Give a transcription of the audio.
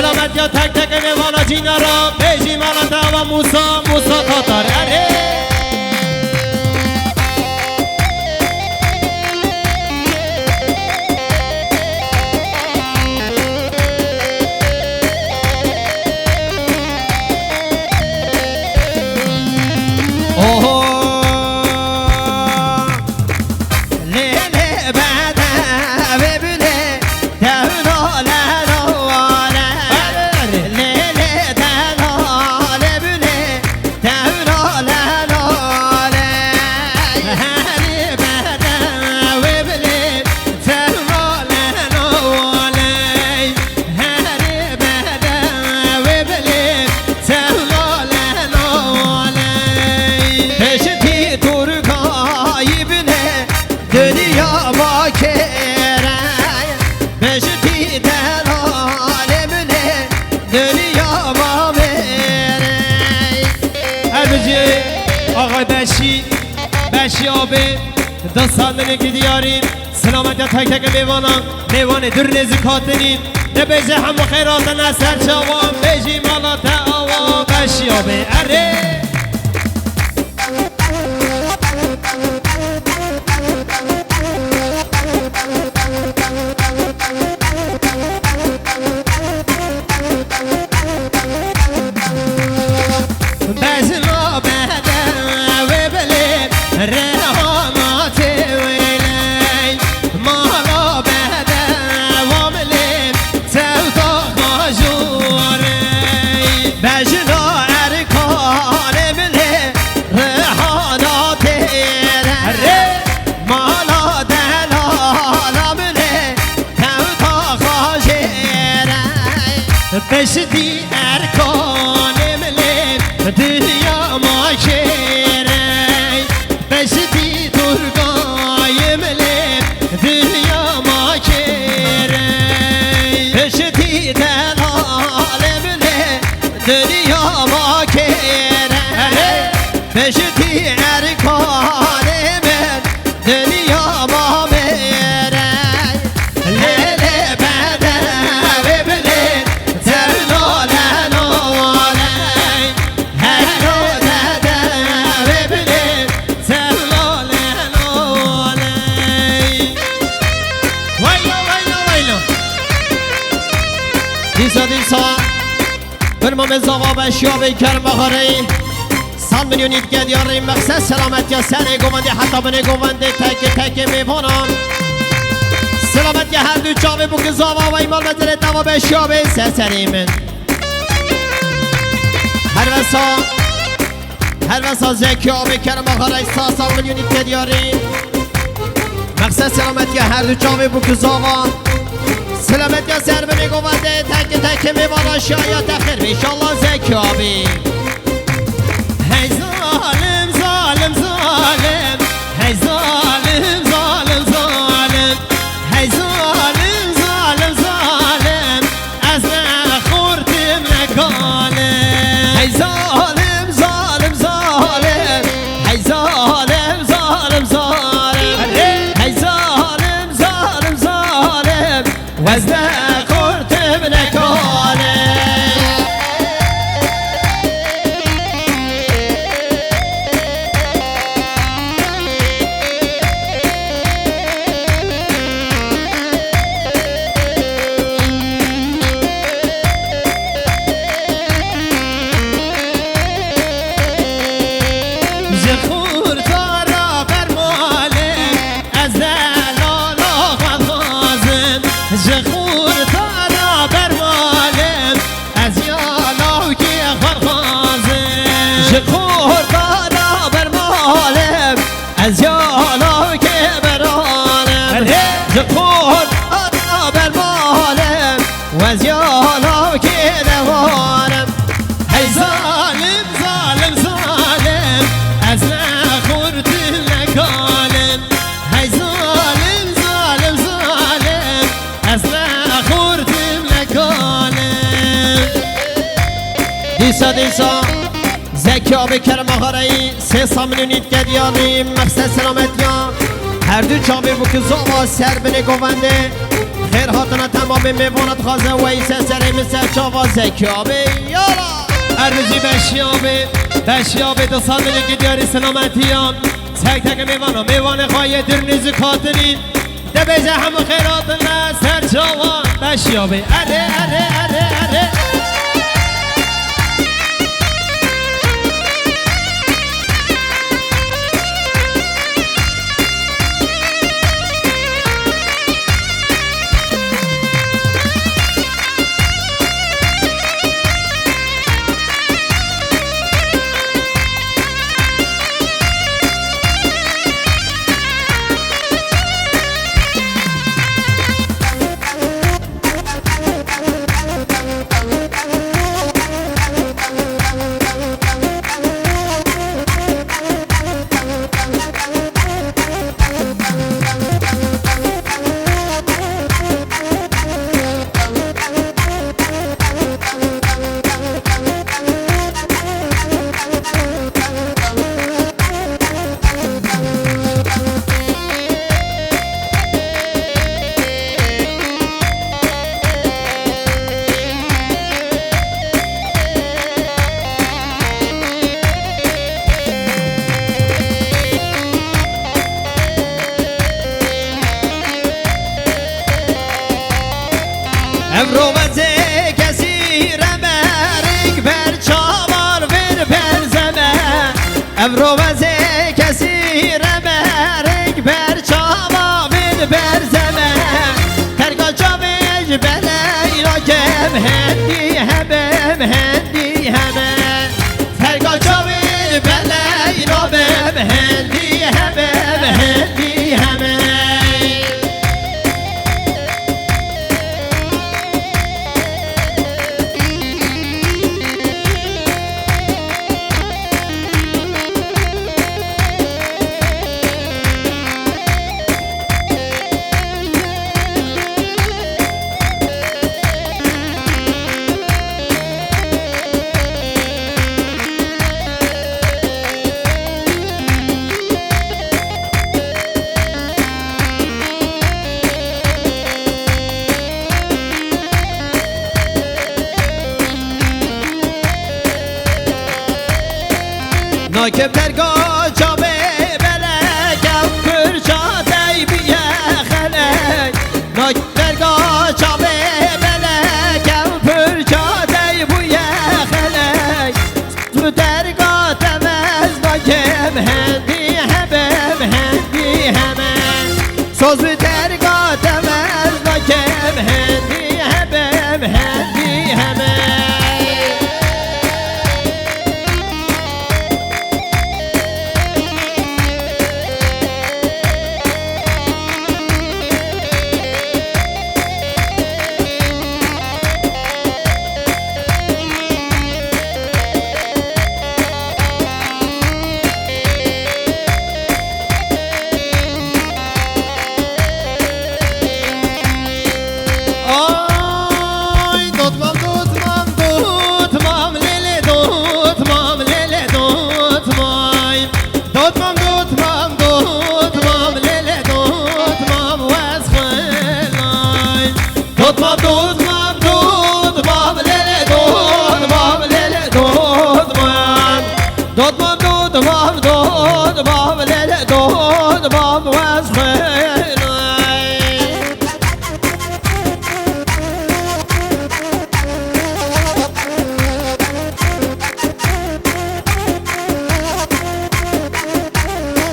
سلامت یا تک تک میوانا جینا را بیجی مالا و موسا تاتار آقای بشی آبه دستان منگی دیاریم سلامت یا تک تک میوان در نزکاتنیم نبیجه همو خیرات نسر چوان بیجی مالا تا آوان بشی آبه اره بشتی ارکان ملم دنیا ما شیره بشتی درگای ملم دنیا ما شیره بشتی دلال ملم دنیا ما شیره بشتی ارکان ملم دنیا ما میره لیل بدر ببینی برمام زاوا بشیا بیکر بخاری سال میلیونید که دیاریم مقصد سلامت یا سر گوانده حتی بنه گوانده تک تک میبانم سلامت یا هر دو چاوه بو که زاوا و ایمال وزیر دوا بشیا بی سرسریم هر وسا زکیا بیکر بخاری سال میلیونید که دیاریم مقصد سلامت یا هر دو چاوه بو که زاوا سلامت یا سر بنه گوانده تک تک میبانا شاید تخیر بیشالله زکیابی هی ظالم ظالم ظالم هی ظالم ظالم ظالم هی ظالم ظالم ظالم از نخورتم نکالم هی ظالم ظالم ظالم هی ظالم ظالم ظالم هی ظالم ظالم ظالم وزن خورتم نکالم از یالا که برانم جخور آنا برمالم و از یالا که دوانم ای ظالم ظالم ظالم از نخورت نکالم ای ظالم ظالم ظالم از نخورت نکالم دیسا زکیا بکر مهارایی 300 میلیونید که دیانیم مقصد سلامت یا هر دو چاوه بو که زاوا سر بنه گوانده خیر هاتنا تمام میوانت خازه و ایسه سری مثل چاوا زکیابه یالا ارمجی بشیابه 2 سال میگه که دیاری سلامتیام تک تک میوان خواهی در نیزی کاتنین ده بیجه همه خیراتن سر چاوا بشیابه اره اره اره اره امروزه کسی رمرگ بر چاوار ور پرزمه امروزه کسی رمرگ بر چاوار ور پرزمه ترگا چاوش بلی را کم هندی همه ترگا چاوش بلی را بم هندی همه ناکب درگاه